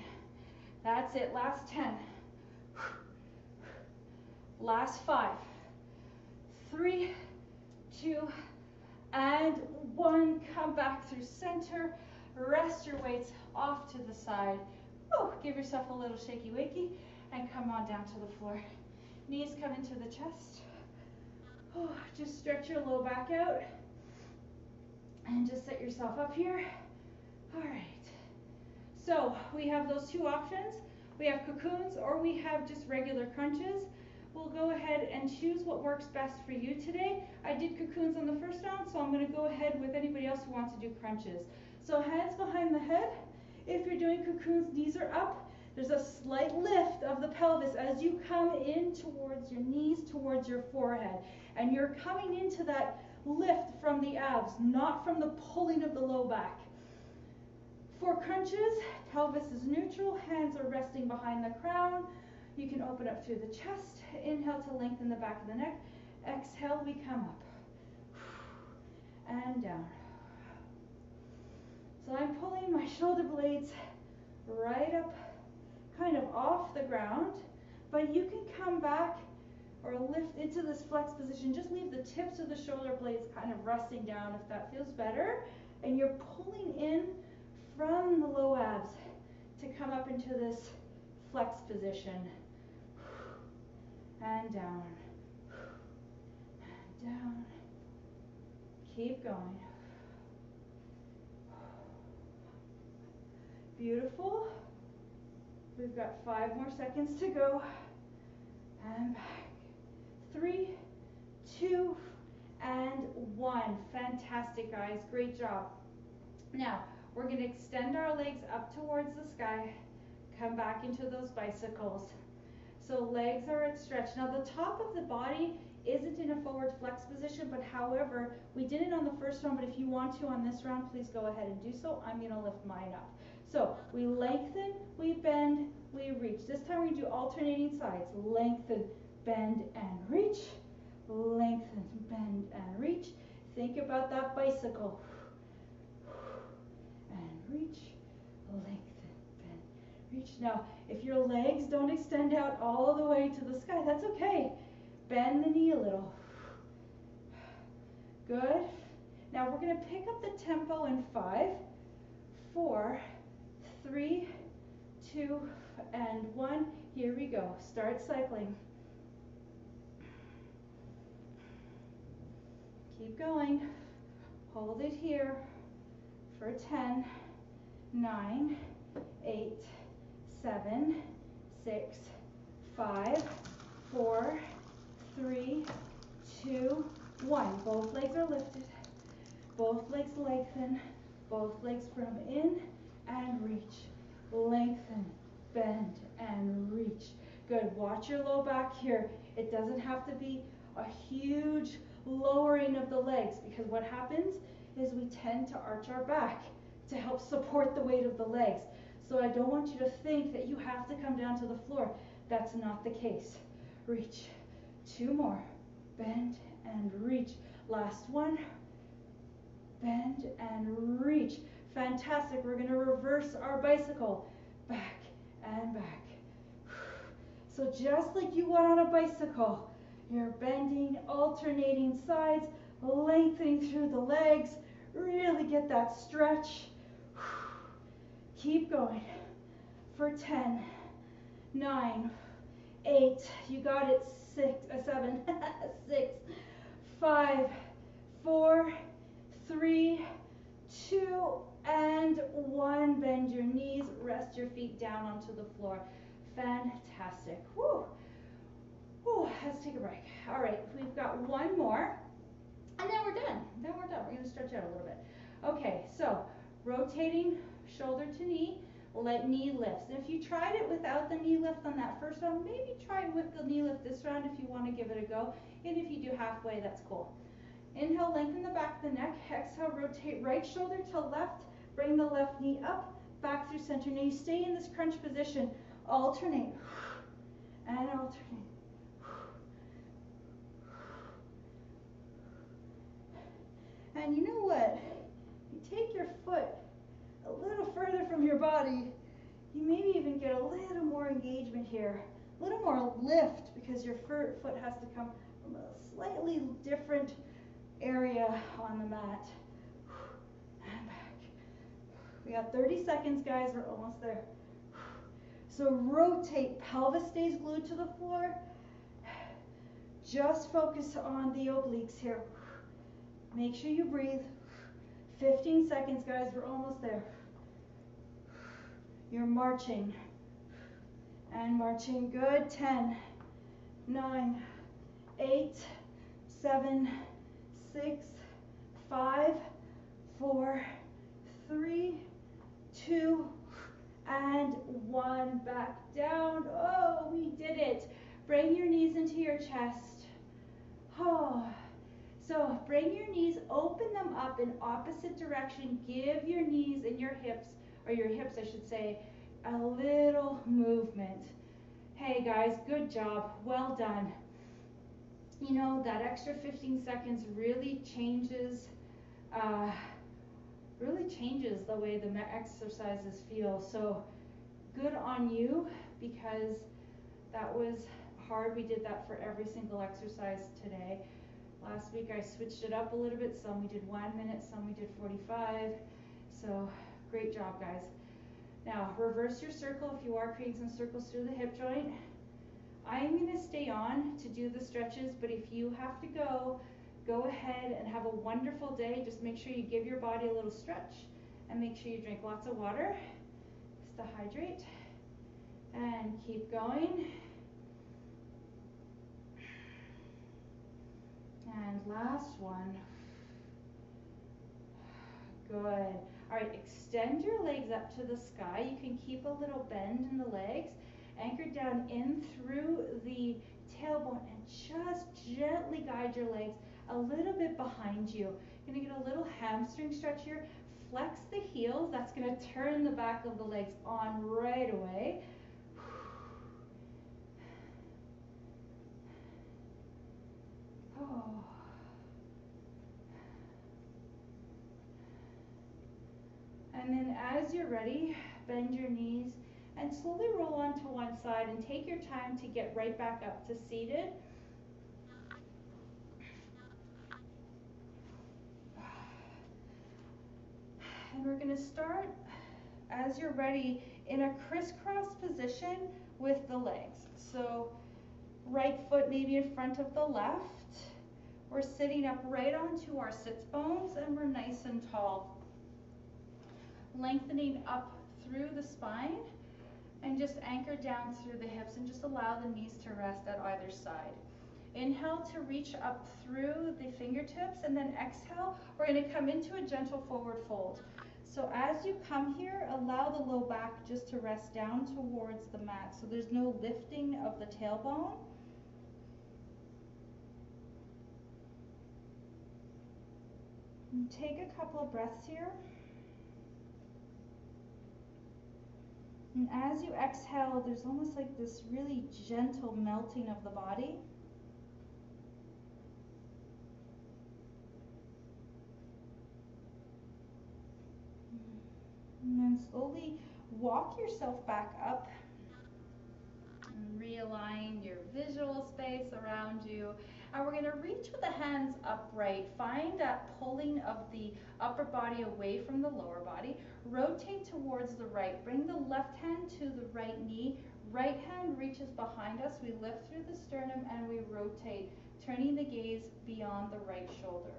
That's it. Last 10. Last 5. 3, 2, and 1. Come back through center. Rest your weights off to the side. Give yourself a little shaky wakey and come on down to the floor. Knees come into the chest. Just stretch your low back out and just set yourself up here. All right. So we have those two options. We have cocoons or we have just regular crunches. We'll go ahead and choose what works best for you today. I did cocoons on the first round, so I'm going to go ahead with anybody else who wants to do crunches. So hands behind the head. If you're doing cocoons, knees are up. There's a slight lift of the pelvis as you come in towards your knees, towards your forehead. And you're coming into that lift from the abs, not from the pulling of the low back. For crunches, pelvis is neutral, hands are resting behind the crown. You can open up through the chest. Inhale to lengthen the back of the neck. Exhale, we come up and down. So I'm pulling my shoulder blades right up, kind of off the ground, but you can come back or lift into this flex position. Just leave the tips of the shoulder blades kind of resting down if that feels better. And you're pulling in from the low abs to come up into this flex position. And down, and down. Keep going. Beautiful. We've got 5 more seconds to go. And back. 3, 2, and 1. Fantastic, guys. Great job. Now, we're going to extend our legs up towards the sky. Come back into those bicycles. So legs are at stretch. Now, the top of the body isn't in a forward flex position, but however, we did it on the first round, but if you want to on this round, please go ahead and do so. I'm going to lift mine up. So we lengthen, we bend, we reach. This time we're going to do alternating sides. Lengthen, bend, and reach. Lengthen, bend, and reach. Think about that bicycle. And reach, lengthen, bend, reach. Now, if your legs don't extend out all the way to the sky, that's okay. Bend the knee a little. Good. Now we're going to pick up the tempo in 5, 4, 3, 2, and 1. Here we go. Start cycling. Keep going. Hold it here for 10, 9, 8, 7, 6, 5, 4, 3, 2, 1. Both legs are lifted. Both legs lengthen. Both legs from in and reach. Lengthen, bend, and reach. Good. Watch your low back here. It doesn't have to be a huge lowering of the legs, because what happens is we tend to arch our back to help support the weight of the legs. So I don't want you to think that you have to come down to the floor. That's not the case. Reach. 2 more. Bend and reach. Last one. Bend and reach. Fantastic. We're going to reverse our bicycle. Back and back. So just like you would on a bicycle, you're bending, alternating sides, lengthening through the legs. Really get that stretch. Keep going for 10, 9, 8, you got it, 7, 6, 5, 4, 3, 2, and 1. Bend your knees, rest your feet down onto the floor. Fantastic. Whew. Whew. Let's take a break. All right, we've got 1 more, and then we're done. We're going to stretch out a little bit. Okay, so rotating shoulder to knee, let knee lifts. And if you tried it without the knee lift on that first round, maybe try with the knee lift this round if you want to give it a go. And if you do halfway, that's cool. Inhale, lengthen the back of the neck. Exhale, rotate right shoulder to left. Bring the left knee up, back through center. Now you stay in this crunch position. Alternate and alternate. And you know what? You take your foot a little further from your body, you maybe even get a little more engagement here, a little more lift, because your foot has to come from a slightly different area on the mat. And back. We got 30 seconds, guys. We're almost there. So rotate. Pelvis stays glued to the floor. Just focus on the obliques here. Make sure you breathe. 15 seconds, guys. We're almost there. You're marching and marching. Good. 10, 9, 8, 7, 6, 5, 4, 3, 2, and 1. Back down. Oh, we did it. Bring your knees into your chest. Oh. So bring your knees, open them up in opposite direction. Give your knees and your hips, or your hips I should say, a little movement. Hey guys, good job, well done. You know, that extra 15 seconds really changes the way the exercises feel. So good on you, because that was hard. We did that for every single exercise today. Last week I switched it up a little bit. Some we did 1 minute, some we did 45. So great job, guys. Now reverse your circle if you are creating some circles through the hip joint. I'm going to stay on to do the stretches, but if you have to go ahead and have a wonderful day. Just make sure you give your body a little stretch, and make sure you drink lots of water just to hydrate, and keep going. And last one. Good. All right, extend your legs up to the sky. You can keep a little bend in the legs. Anchor down in through the tailbone, and just gently guide your legs a little bit behind you. You're going to get a little hamstring stretch here. Flex the heels. That's going to turn the back of the legs on right away. Oh. And then as you're ready, bend your knees and slowly roll onto one side, and take your time to get right back up to seated. And we're going to start, as you're ready, in a crisscross position with the legs. So right foot maybe in front of the left. We're sitting up right onto our sits bones, and we're nice and tall. Lengthening up through the spine, and just anchor down through the hips, and just allow the knees to rest at either side. Inhale to reach up through the fingertips, and then exhale, we're going to come into a gentle forward fold. So as you come here, allow the low back just to rest down towards the mat, so there's no lifting of the tailbone. And take a couple of breaths here. And as you exhale, there's almost like this really gentle melting of the body. And then slowly walk yourself back up. And realign your visual space around you. And we're going to reach with the hands upright. Find that pulling of the upper body away from the lower body. Rotate towards the right. Bring the left hand to the right knee. Right hand reaches behind us. We lift through the sternum and we rotate, turning the gaze beyond the right shoulder.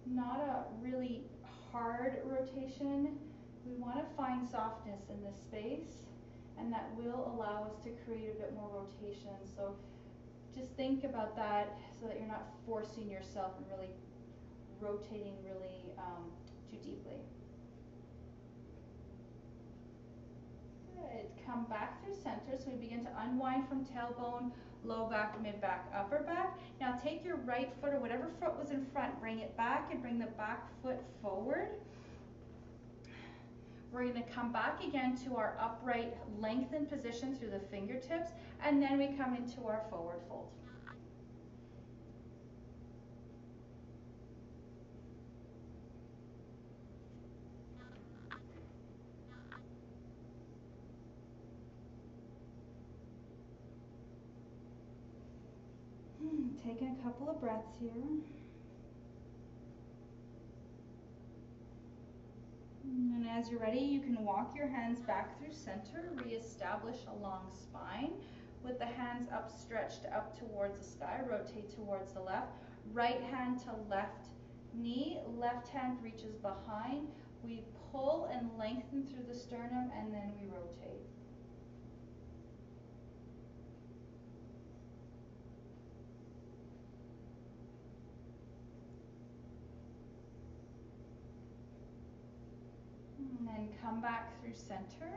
Not a really hard rotation. We want to find softness in this space, and that will allow us to create a bit more rotation. So just think about that, so that you're not forcing yourself and really rotating really too deeply. Good. Come back through center. So we begin to unwind from tailbone, low back, mid back, upper back. Now take your right foot, or whatever foot was in front, bring it back and bring the back foot forward. We're going to come back again to our upright lengthened position through the fingertips, and then we come into our forward fold. Taking a couple of breaths here. And as you're ready, you can walk your hands back through center, reestablish a long spine with the hands upstretched up towards the sky. Rotate towards the left. Right hand to left knee, left hand reaches behind. We pull and lengthen through the sternum, and then we rotate. And then come back through center.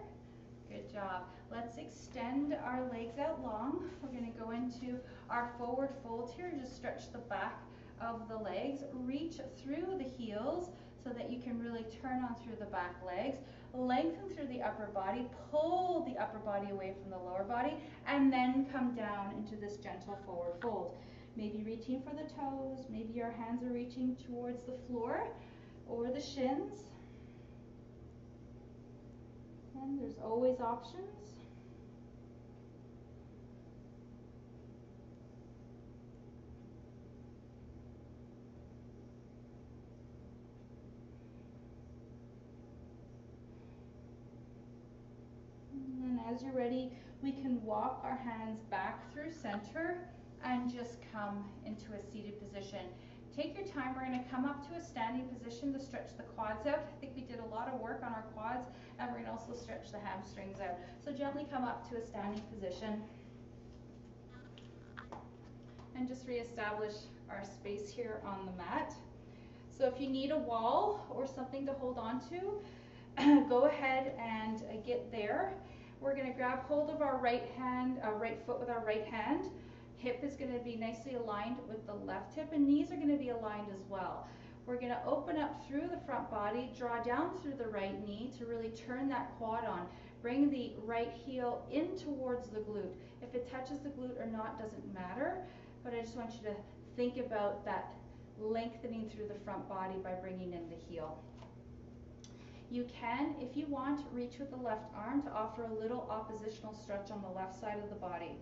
Good job. Let's extend our legs out long. We're going to go into our forward fold here. Just stretch the back of the legs. Reach through the heels so that you can really turn on through the back legs. Lengthen through the upper body. Pull the upper body away from the lower body. And then come down into this gentle forward fold. Maybe reaching for the toes. Maybe your hands are reaching towards the floor or the shins. And there's always options. And as you're ready, we can walk our hands back through center and just come into a seated position. Take your time. We're going to come up to a standing position to stretch the quads out. I think we did a lot of work on our quads, and we're going to also stretch the hamstrings out. So gently come up to a standing position and just reestablish our space here on the mat. So if you need a wall or something to hold on to, go ahead and get there. We're going to grab hold of our right foot with our right hand. Hip is going to be nicely aligned with the left hip, and knees are going to be aligned as well. We're going to open up through the front body, draw down through the right knee to really turn that quad on. Bring the right heel in towards the glute. If it touches the glute or not doesn't matter, but I just want you to think about that lengthening through the front body by bringing in the heel. You can, if you want, reach with the left arm to offer a little oppositional stretch on the left side of the body.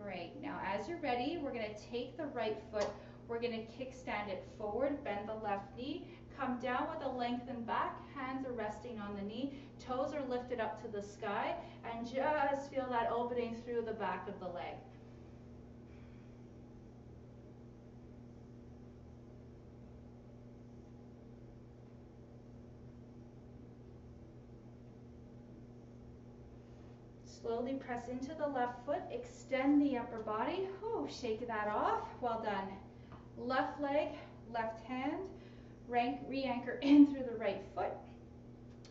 Great. Now as you're ready, we're going to take the right foot, we're going to kickstand it forward, bend the left knee, come down with a lengthened back, hands are resting on the knee, toes are lifted up to the sky, and just feel that opening through the back of the leg. Slowly press into the left foot, extend the upper body. Ooh, shake that off. Well done. Left leg, left hand, re-anchor in through the right foot.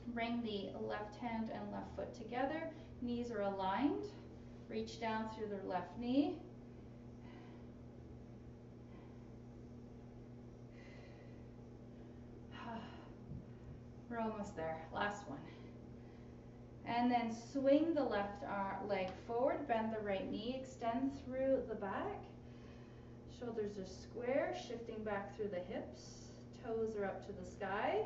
Bring the left hand and left foot together. Knees are aligned. Reach down through the left knee. We're almost there. Last one. And then swing the left leg forward, bend the right knee, extend through the back. Shoulders are square, shifting back through the hips. Toes are up to the sky.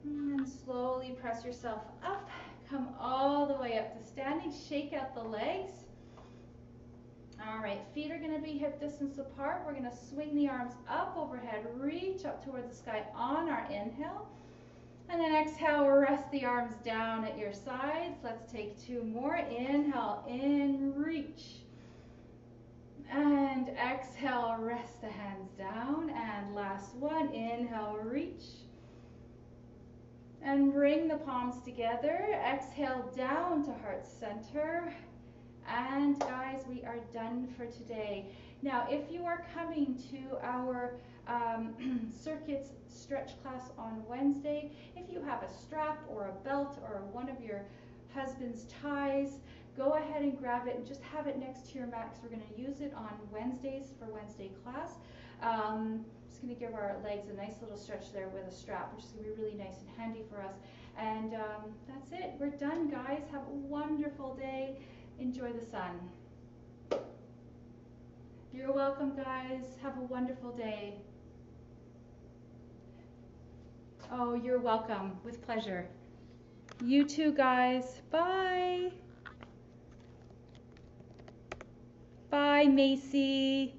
And slowly press yourself up. Come all the way up to standing. Shake out the legs. All right, feet are going to be hip distance apart. We're going to swing the arms up overhead, reach up towards the sky on our inhale. And then exhale, rest the arms down at your sides. Let's take two more. Inhale, in, reach. And exhale, rest the hands down. And last one, inhale, reach. And bring the palms together. Exhale, down to heart center. And guys, we are done for today. Now, if you are coming to our circuits stretch class on Wednesday, if you have a strap or a belt or one of your husband's ties, go ahead and grab it and just have it next to your mat, because we're going to use it on Wednesdays for Wednesday class. Just going to give our legs a nice little stretch there with a strap, which is going to be really nice and handy for us. And that's it. We're done, guys. Have a wonderful day. Enjoy the sun. You're welcome, guys. Have a wonderful day. Oh, you're welcome. With pleasure. You too, guys. Bye. Bye, Macy.